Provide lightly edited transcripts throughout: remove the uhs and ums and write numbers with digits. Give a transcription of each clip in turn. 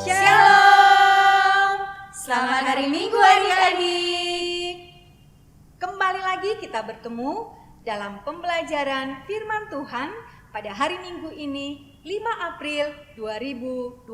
Shalom, selamat hari Minggu adik-adik. Kembali lagi kita bertemu dalam pembelajaran firman Tuhan pada hari Minggu ini 5 April 2020.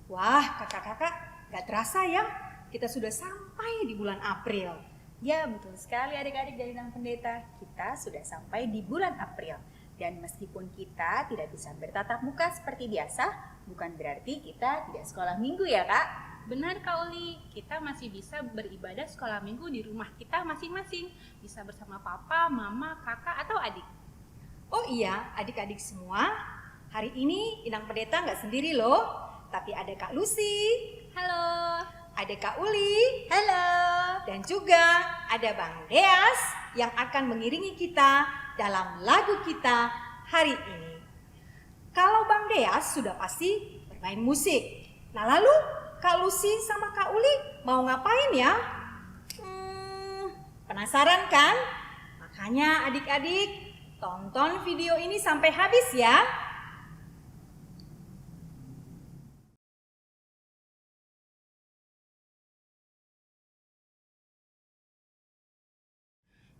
Wah kakak-kakak, gak terasa ya kita sudah sampai di bulan April. Ya betul sekali adik-adik dari Inang Pendeta, kita sudah sampai di bulan April. Dan meskipun kita tidak bisa bertatap muka seperti biasa, bukan berarti kita tidak sekolah minggu ya Kak? Benar Kak Uli, kita masih bisa beribadah sekolah minggu di rumah kita masing-masing. Bisa bersama papa, mama, kakak, atau adik. Oh iya adik-adik semua, hari ini Inang Pendeta gak sendiri loh, tapi ada Kak Lucy. Halo. Ada Kak Uli. Halo. Dan juga ada Bang Deas yang akan mengiringi kita dalam lagu kita hari ini. Kalau Bang Deas sudah pasti bermain musik. Nah lalu Kak Lucy sama Kak Uli mau ngapain ya? Penasaran kan? Makanya adik-adik tonton video ini sampai habis ya.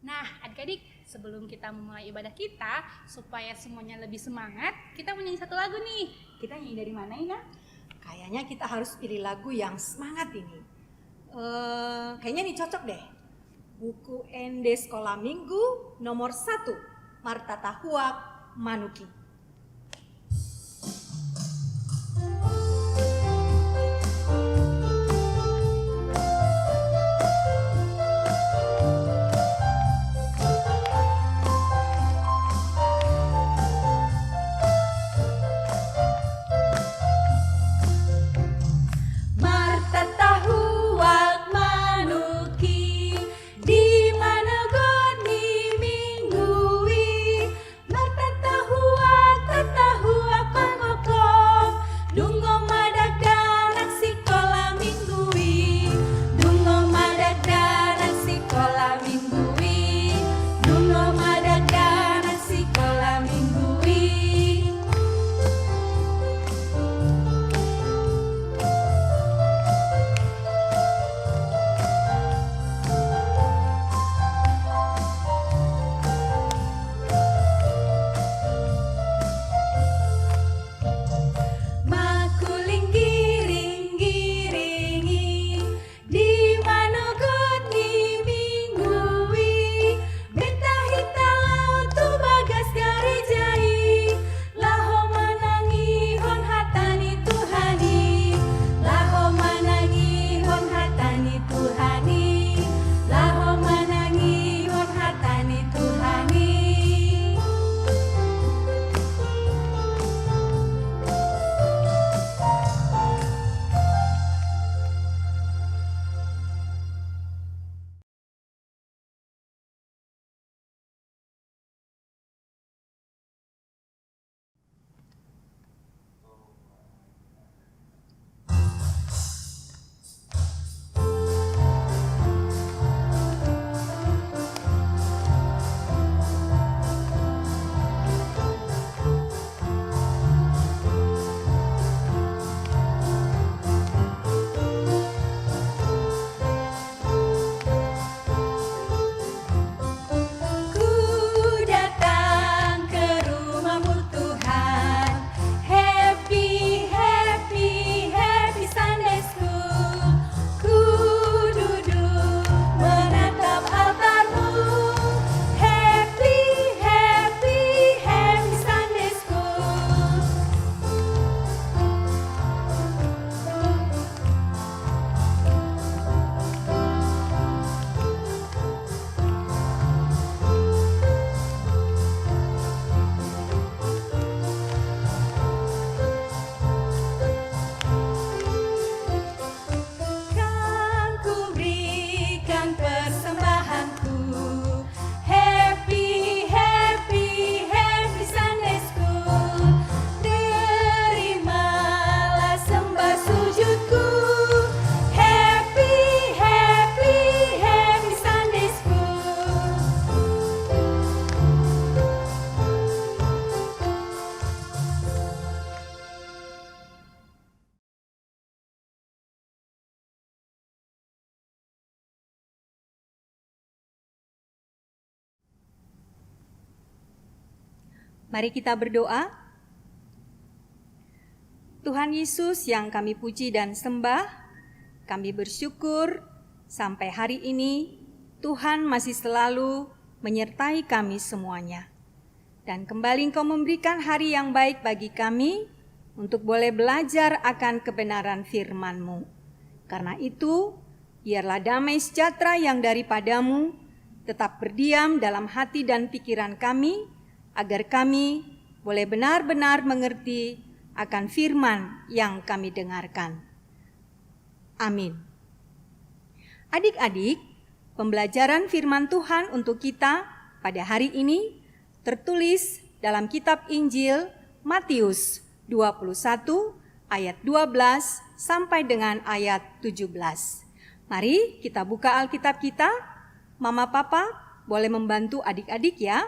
Nah adik-adik, sebelum kita memulai ibadah kita, supaya semuanya lebih semangat, kita menyanyi satu lagu nih. Kita nyanyi dari mana Ina? Kayaknya kita harus pilih lagu yang semangat ini. Kayaknya ini cocok deh. Buku ND Sekolah Minggu nomor 1, Marta Tahuak Manuki. Di mana God ni minggui, Marta tahu Mari kita berdoa. Tuhan Yesus yang kami puji dan sembah, kami bersyukur sampai hari ini Tuhan masih selalu menyertai kami semuanya. Dan kembali Engkau memberikan hari yang baik bagi kami untuk boleh belajar akan kebenaran firman-Mu. Karena itu, biarlah damai sejahtera yang daripadamu tetap berdiam dalam hati dan pikiran kami, agar kami boleh benar-benar mengerti akan firman yang kami dengarkan. Amin. Adik-adik, pembelajaran firman Tuhan untuk kita pada hari ini tertulis dalam kitab Injil Matius 21 ayat 12 sampai dengan ayat 17. Mari kita buka Alkitab kita. Mama Papa boleh membantu adik-adik ya.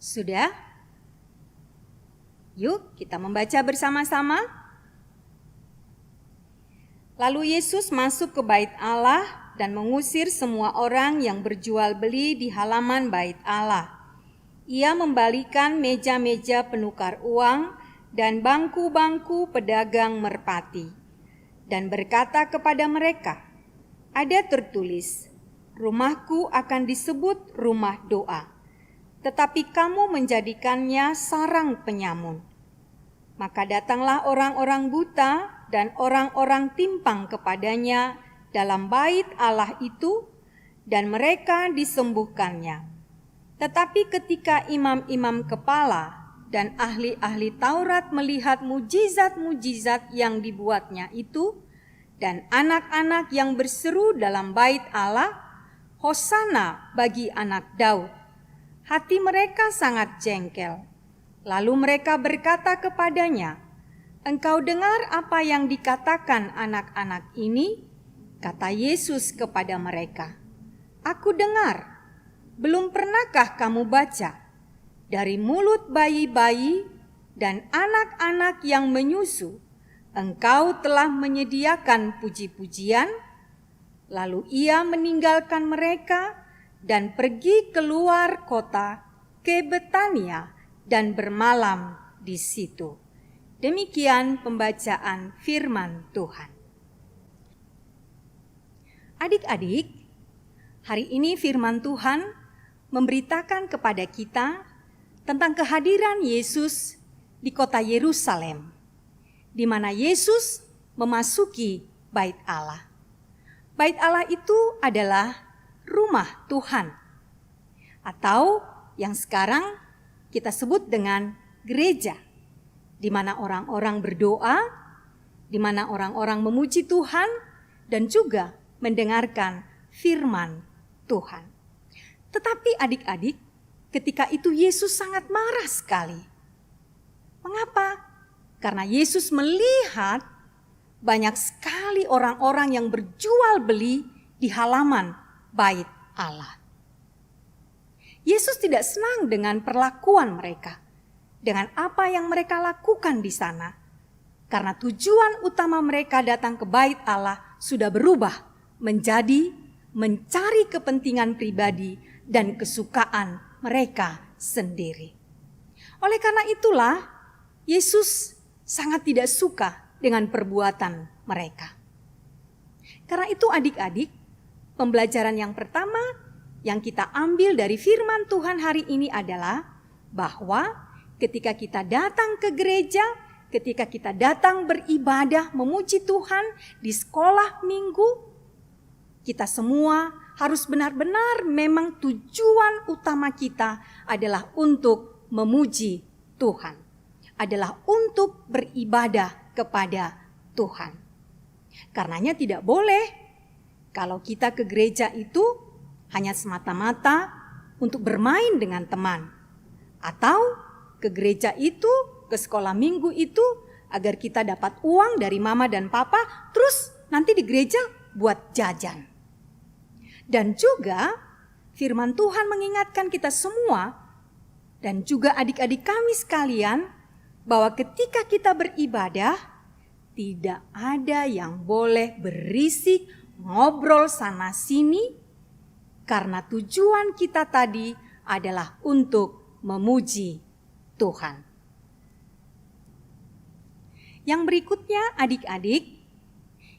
Sudah? Yuk kita membaca bersama-sama. Lalu Yesus masuk ke bait Allah dan mengusir semua orang yang berjual beli di halaman bait Allah. Ia membalikan meja-meja penukar uang dan bangku-bangku pedagang merpati. Dan berkata kepada mereka, "Ada tertulis, rumahku akan disebut rumah doa, tetapi kamu menjadikannya sarang penyamun. Maka datanglah orang-orang buta dan orang-orang timpang kepadanya dalam bait Allah itu, dan mereka disembuhkannya. Tetapi ketika imam-imam kepala dan ahli-ahli Taurat melihat mujizat-mujizat yang dibuatnya itu, dan anak-anak yang berseru dalam bait Allah, Hosana bagi anak Daud, hati mereka sangat jengkel. Lalu mereka berkata kepadanya, "Engkau dengar apa yang dikatakan anak-anak ini?" Kata Yesus kepada mereka, "Aku dengar. Belum pernahkah kamu baca? Dari mulut bayi-bayi dan anak-anak yang menyusu, engkau telah menyediakan puji-pujian." Lalu ia meninggalkan mereka dan pergi keluar kota ke Betania dan bermalam di situ. Demikian pembacaan firman Tuhan. Adik-adik, hari ini firman Tuhan memberitakan kepada kita tentang kehadiran Yesus di kota Yerusalem, di mana Yesus memasuki bait Allah. Bait Allah itu adalah rumah Tuhan, atau yang sekarang kita sebut dengan gereja, di mana orang-orang berdoa, di mana orang-orang memuji Tuhan, dan juga mendengarkan firman Tuhan. Tetapi adik-adik, ketika itu Yesus sangat marah sekali. Mengapa? Karena Yesus melihat banyak sekali orang-orang yang berjual beli di halaman bait Allah. Yesus tidak senang dengan perlakuan mereka, dengan apa yang mereka lakukan di sana. Karena tujuan utama mereka datang ke bait Allah sudah berubah menjadi mencari kepentingan pribadi dan kesukaan mereka sendiri. Oleh karena itulah, Yesus sangat tidak suka dengan perbuatan mereka. Karena itu adik-adik, pembelajaran yang pertama yang kita ambil dari firman Tuhan hari ini adalah bahwa ketika kita datang ke gereja, ketika kita datang beribadah memuji Tuhan di sekolah minggu, kita semua harus benar-benar memang tujuan utama kita adalah untuk memuji Tuhan, adalah untuk beribadah kepada Tuhan. Karenanya tidak boleh kalau kita ke gereja itu hanya semata-mata untuk bermain dengan teman, atau ke gereja itu, ke sekolah minggu itu agar kita dapat uang dari mama dan papa, terus nanti di gereja buat jajan. Dan juga firman Tuhan mengingatkan kita semua dan juga adik-adik kami sekalian bahwa ketika kita beribadah, tidak ada yang boleh berisik, ngobrol sana-sini, karena tujuan kita tadi adalah untuk memuji Tuhan. Yang berikutnya adik-adik,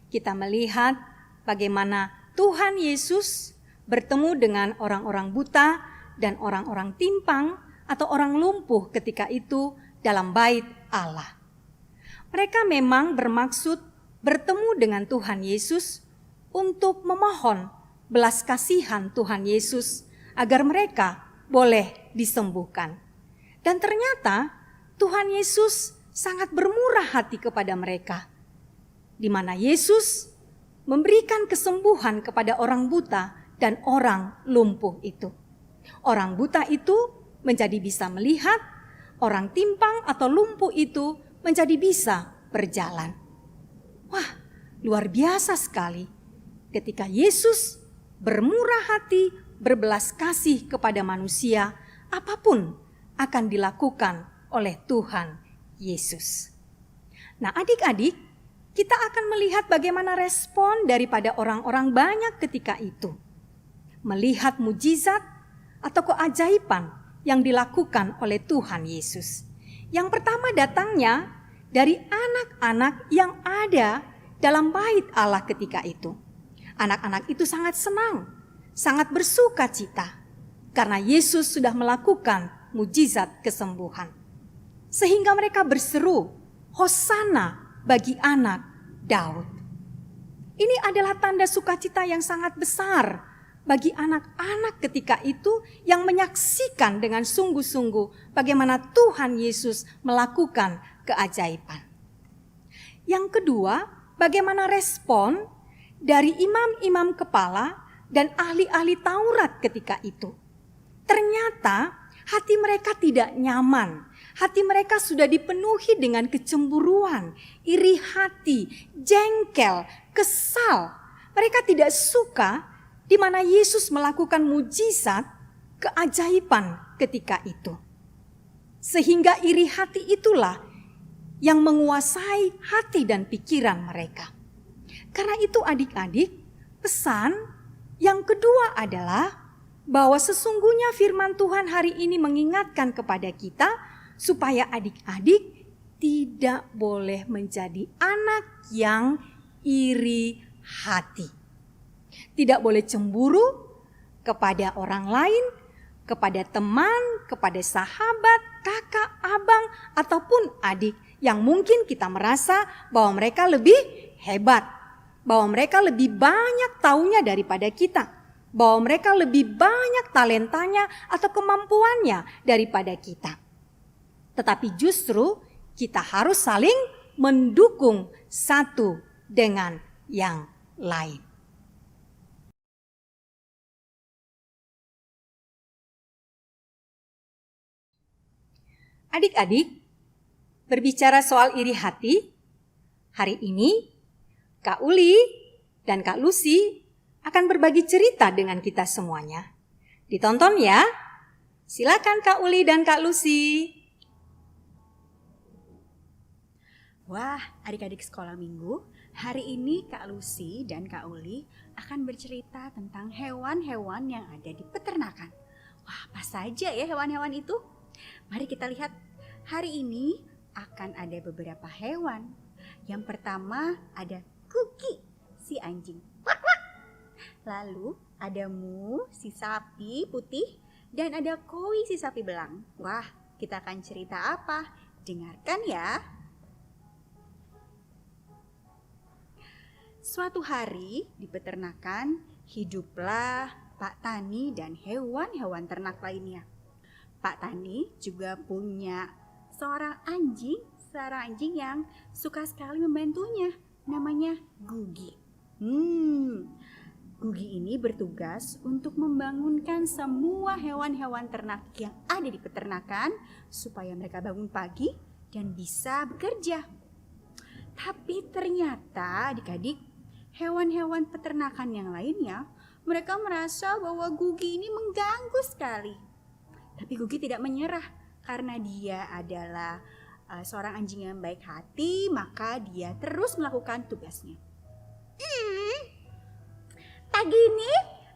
kita melihat bagaimana Tuhan Yesus bertemu dengan orang-orang buta dan orang-orang timpang atau orang lumpuh ketika itu dalam bait Allah. Mereka memang bermaksud bertemu dengan Tuhan Yesus untuk memohon belas kasihan Tuhan Yesus agar mereka boleh disembuhkan. Dan ternyata Tuhan Yesus sangat bermurah hati kepada mereka, di mana Yesus memberikan kesembuhan kepada orang buta dan orang lumpuh itu. Orang buta itu menjadi bisa melihat, orang timpang atau lumpuh itu menjadi bisa berjalan. Wah, luar biasa sekali ketika Yesus bermurah hati, berbelas kasih kepada manusia, apapun akan dilakukan oleh Tuhan Yesus. Nah, adik-adik, kita akan melihat bagaimana respon daripada orang-orang banyak ketika itu. Melihat mujizat atau keajaiban yang dilakukan oleh Tuhan Yesus. Yang pertama datangnya dari anak-anak yang ada dalam bait Allah ketika itu. Anak-anak itu sangat senang, sangat bersuka cita karena Yesus sudah melakukan mujizat kesembuhan. Sehingga mereka berseru, Hosana bagi anak Daud. Ini adalah tanda sukacita yang sangat besar bagi anak-anak ketika itu yang menyaksikan dengan sungguh-sungguh bagaimana Tuhan Yesus melakukan keajaiban. Yang kedua, bagaimana respon dari imam-imam kepala dan ahli-ahli Taurat ketika itu. Ternyata hati mereka tidak nyaman. Hati mereka sudah dipenuhi dengan kecemburuan, iri hati, jengkel, kesal. Mereka tidak suka di mana Yesus melakukan mujizat, keajaiban ketika itu. Sehingga iri hati itulah yang menguasai hati dan pikiran mereka. Karena itu adik-adik, pesan yang kedua adalah bahwa sesungguhnya firman Tuhan hari ini mengingatkan kepada kita supaya adik-adik tidak boleh menjadi anak yang iri hati. Tidak boleh cemburu kepada orang lain, kepada teman, kepada sahabat, kakak, abang, ataupun adik yang mungkin kita merasa bahwa mereka lebih hebat, bahwa mereka lebih banyak taunya daripada kita, bahwa mereka lebih banyak talentanya atau kemampuannya daripada kita. Tetapi justru kita harus saling mendukung satu dengan yang lain. Adik-adik, berbicara soal iri hati, hari ini Kak Uli dan Kak Lucy akan berbagi cerita dengan kita semuanya. Ditonton ya. Silakan Kak Uli dan Kak Lucy. Wah, adik-adik sekolah minggu, hari ini Kak Lucy dan Kak Uli akan bercerita tentang hewan-hewan yang ada di peternakan. Wah, apa saja ya hewan-hewan itu? Mari kita lihat. Hari ini akan ada beberapa hewan. Yang pertama ada Kuki, si anjing. Lalu ada Mu, si sapi putih. Dan ada Koi, si sapi belang. Wah, kita akan cerita apa? Dengarkan ya. Suatu hari di peternakan hiduplah Pak Tani dan hewan-hewan ternak lainnya. Pak Tani juga punya seorang anjing yang suka sekali membantunya. Namanya Gugi. Gugi ini bertugas untuk membangunkan semua hewan-hewan ternak yang ada di peternakan supaya mereka bangun pagi dan bisa bekerja. Tapi ternyata adik-adik, hewan-hewan peternakan yang lainnya, mereka merasa bahwa Gugi ini mengganggu sekali. Tapi Gugi tidak menyerah. Karena dia adalah seorang anjing yang baik hati, maka dia terus melakukan tugasnya. Pagi ini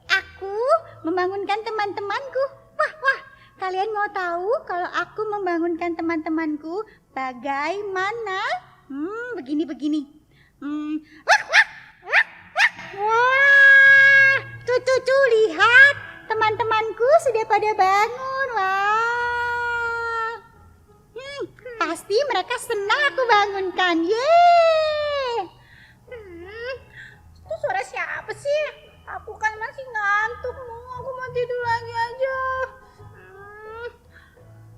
aku membangunkan teman-temanku. Wah, kalian mau tahu kalau aku membangunkan teman-temanku bagaimana? Begini. Wah, tuh lihat, teman-temanku sudah pada bangun. Wah, pasti mereka senang aku bangunkan. Yeay. Itu suara siapa sih? Aku kan masih ngantuk, aku mau tidur lagi aja.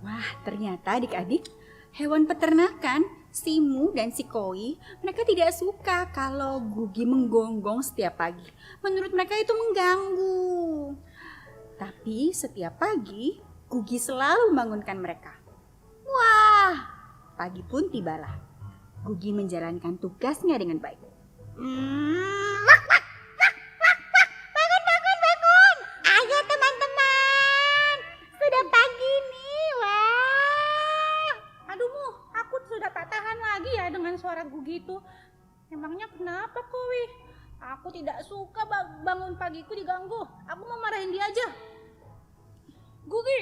Wah, ternyata adik-adik, hewan peternakan, si Mu dan si Koi, mereka tidak suka kalau Gugi menggonggong setiap pagi. Menurut mereka itu mengganggu. Tapi setiap pagi, Gugi selalu membangunkan mereka. Wah, pagi pun tibalah. Gugi menjalankan tugasnya dengan baik. Bangun. Ayo teman-teman, sudah pagi nih. Wah. Aduh Mu, aku sudah tak tahan lagi ya dengan suara Gugi itu. Emangnya kenapa Koi? Aku tidak suka bangun pagiku diganggu. Aku mau marahin dia aja. Gugi,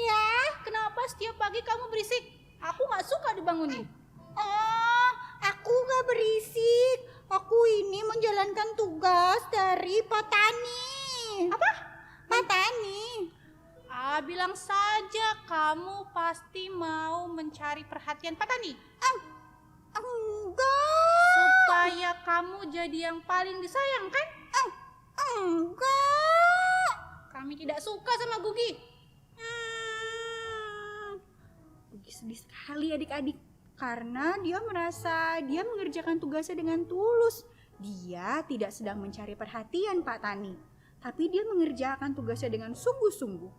Ya. kenapa setiap pagi kamu berisik? Aku gak suka dibangunin. Oh, aku gak berisik. Aku ini menjalankan tugas dari Pak Tani. Apa? Pak Tani. Bilang saja kamu pasti mau mencari perhatian Pak Tani. Enggak. Supaya kamu jadi yang paling disayang kan? Enggak. Kami tidak suka sama Gugi. Gugi sedih sekali adik-adik. Karena dia merasa dia mengerjakan tugasnya dengan tulus. Dia tidak sedang mencari perhatian Pak Tani. Tapi dia mengerjakan tugasnya dengan sungguh-sungguh.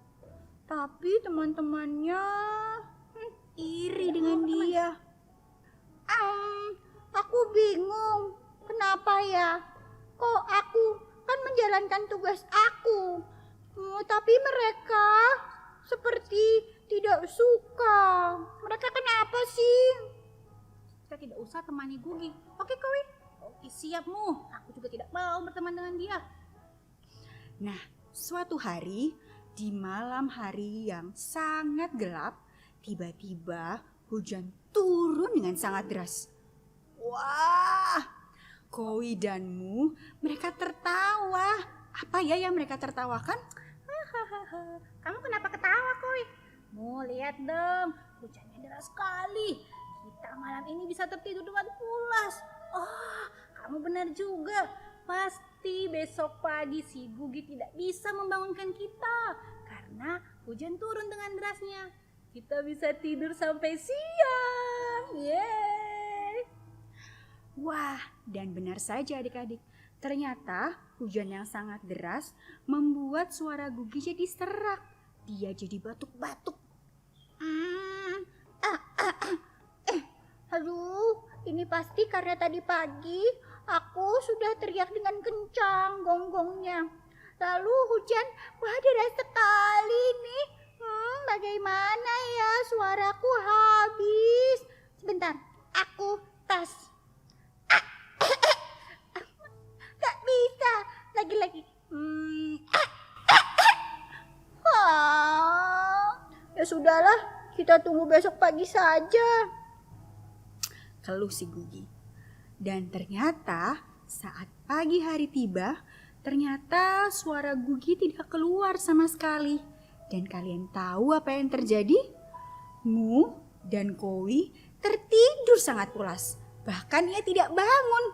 Tapi teman-temannya iri dengan dia. Aku bingung. Kenapa ya? Kok aku kan menjalankan tugas aku. Tapi mereka seperti tidak suka. Mereka kenapa sih? Kita tidak usah temani Gugi. Oke Koi? Oke siapmu. Aku juga tidak mau berteman dengan dia. Nah, suatu hari di malam hari yang sangat gelap, tiba-tiba hujan turun dengan sangat deras. Wah, Koi dan Mu, mereka tertawa. Apa ya yang mereka tertawakan? Kamu kenapa ketawa Koi? Mau lihat dong, hujannya deras sekali. Kita malam ini bisa tertidur dengan pulas. Oh, kamu benar juga. Pasti besok pagi si Gugi tidak bisa membangunkan kita karena hujan turun dengan derasnya. Kita bisa tidur sampai siang. Yeay. Wah, dan benar saja adik-adik. Ternyata hujan yang sangat deras membuat suara Gugi jadi serak. Dia jadi batuk-batuk. Aduh, ini pasti karena tadi pagi aku sudah teriak dengan kencang gonggongnya. Lalu hujan, wah deras sekali nih. Bagaimana ya, suaraku habis. Sebentar, aku tes. Gak bisa, lagi-lagi. Ya sudahlah, kita tunggu besok pagi saja. Keluh si Gugi. Dan ternyata saat pagi hari tiba, ternyata suara Gugi tidak keluar sama sekali. Dan kalian tahu apa yang terjadi? Mu dan Koi tertidur sangat pulas. Bahkan ia tidak bangun.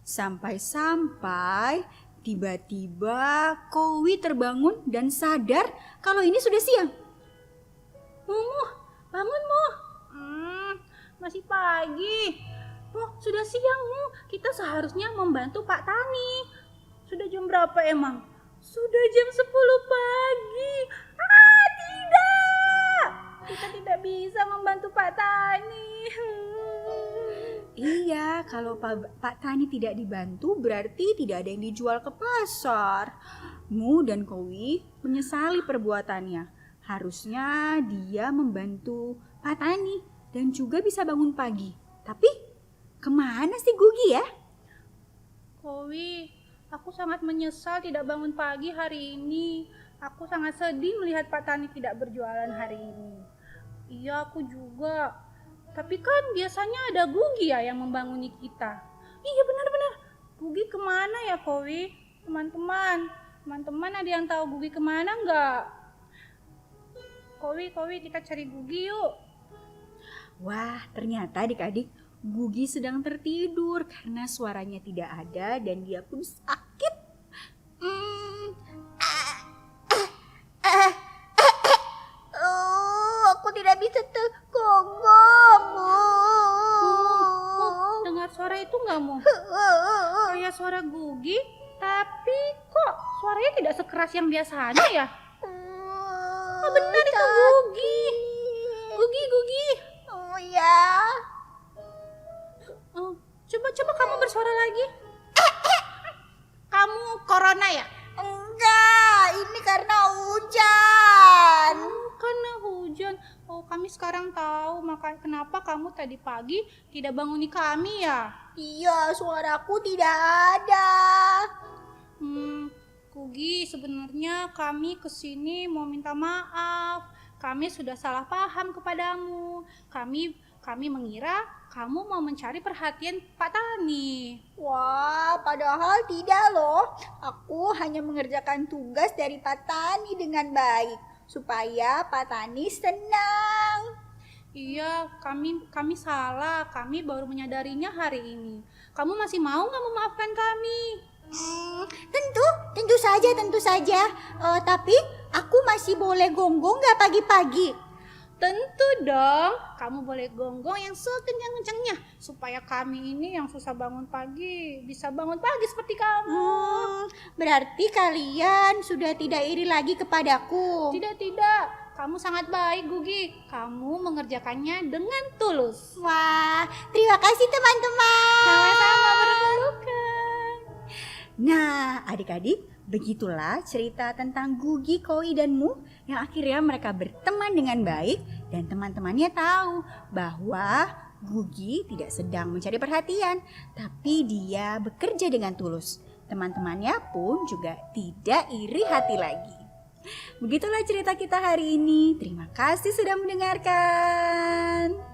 Sampai-sampai tiba-tiba Koi terbangun dan sadar kalau ini sudah siang. Mu, bangun Mu. Masih pagi. Oh, sudah siang Mu. Kita seharusnya membantu Pak Tani. Sudah jam berapa emang? Sudah jam 10 pagi. Tidak. Kita tidak bisa membantu Pak Tani. Iya, kalau Pak Tani tidak dibantu berarti tidak ada yang dijual ke pasar. Mu dan Koi menyesali perbuatannya. Harusnya dia membantu Pak Tani dan juga bisa bangun pagi. Tapi kemana sih Gugi ya? Kowi, aku sangat menyesal tidak bangun pagi hari ini. Aku sangat sedih melihat Pak Tani tidak berjualan hari ini. Iya, aku juga. Tapi kan biasanya ada Gugi ya yang membanguni kita. Iya, benar-benar. Gugi kemana ya, Kowi? Teman-teman ada yang tahu Gugi kemana nggak? Kowi, kita cari Gugi yuk. Wah, ternyata adik-adik Gugi sedang tertidur karena suaranya tidak ada dan dia pun sakit. Aku tidak bisa tergonggong. Dengar suara itu nggak, Mu? Kayak suara Gugi, tapi kok suaranya tidak sekeras yang biasanya ya? Oh, benar itu Gugi. Gugi. Oh ya. Coba kamu bersuara lagi. Kamu corona ya? Enggak, ini karena hujan. Karena hujan. Oh, kami sekarang tahu kenapa kamu tadi pagi tidak banguni kami ya? Iya, suaraku tidak ada. Gugi, sebenarnya kami kesini mau minta maaf. Kami sudah salah paham kepadamu. Kami mengira kamu mau mencari perhatian Pak Tani. Wah, padahal tidak loh. Aku hanya mengerjakan tugas dari Pak Tani dengan baik supaya Pak Tani senang. Iya, kami salah. Kami baru menyadarinya hari ini. Kamu masih mau nggak memaafkan kami? Tentu saja. Tapi aku masih boleh gonggong nggak pagi-pagi? Tentu dong, kamu boleh gonggong yang sekencang-kencangnya supaya kami ini yang susah bangun pagi bisa bangun pagi seperti kamu. Berarti kalian sudah tidak iri lagi kepadaku. Tidak, kamu sangat baik Gugi. Kamu mengerjakannya dengan tulus. Wah, terima kasih teman-teman. Sama-sama berpelukan. Nah, adik-adik, begitulah cerita tentang Gugi, Koi, dan Mu yang akhirnya mereka berteman dengan baik dan teman-temannya tahu bahwa Gugi tidak sedang mencari perhatian, tapi dia bekerja dengan tulus. Teman-temannya pun juga tidak iri hati lagi. Begitulah cerita kita hari ini. Terima kasih sudah mendengarkan.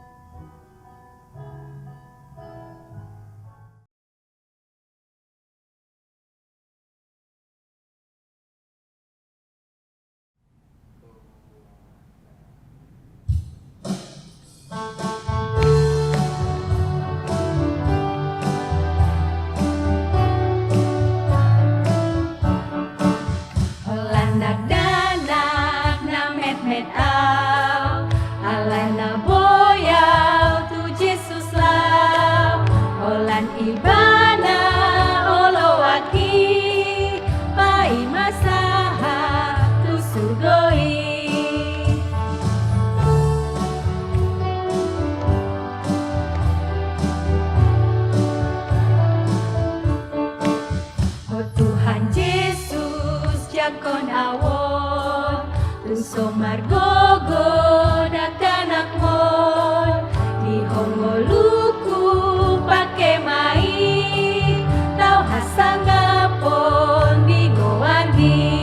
Somargogo dakanak mon di hongoluku pake mai tau hasangapon di goandi.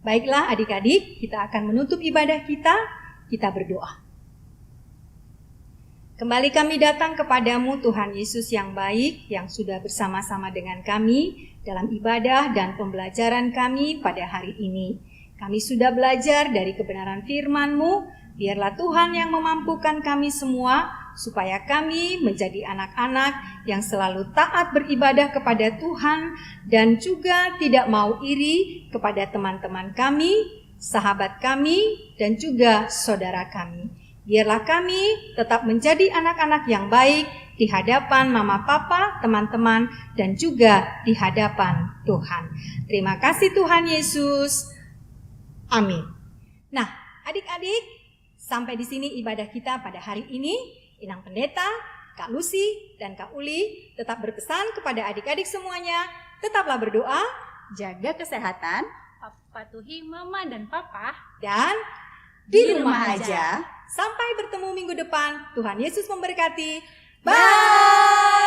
Baiklah adik-adik, kita akan menutup ibadah kita berdoa. Kembali kami datang kepadamu Tuhan Yesus yang baik, yang sudah bersama-sama dengan kami dalam ibadah dan pembelajaran kami pada hari ini. Kami sudah belajar dari kebenaran firman-Mu, biarlah Tuhan yang memampukan kami semua, supaya kami menjadi anak-anak yang selalu taat beribadah kepada Tuhan dan juga tidak mau iri kepada teman-teman kami, sahabat kami, dan juga saudara kami. Biarlah kami tetap menjadi anak-anak yang baik di hadapan mama papa, teman-teman, dan juga di hadapan Tuhan. Terima kasih Tuhan Yesus. Amin. Nah, adik-adik, sampai di sini ibadah kita pada hari ini. Inang Pendeta, Kak Lucy, dan Kak Uli tetap berpesan kepada adik-adik semuanya, tetaplah berdoa, Jaga kesehatan Patuhi mama dan papa. dan di rumah aja. Sampai bertemu minggu depan. Tuhan Yesus memberkati. Bye.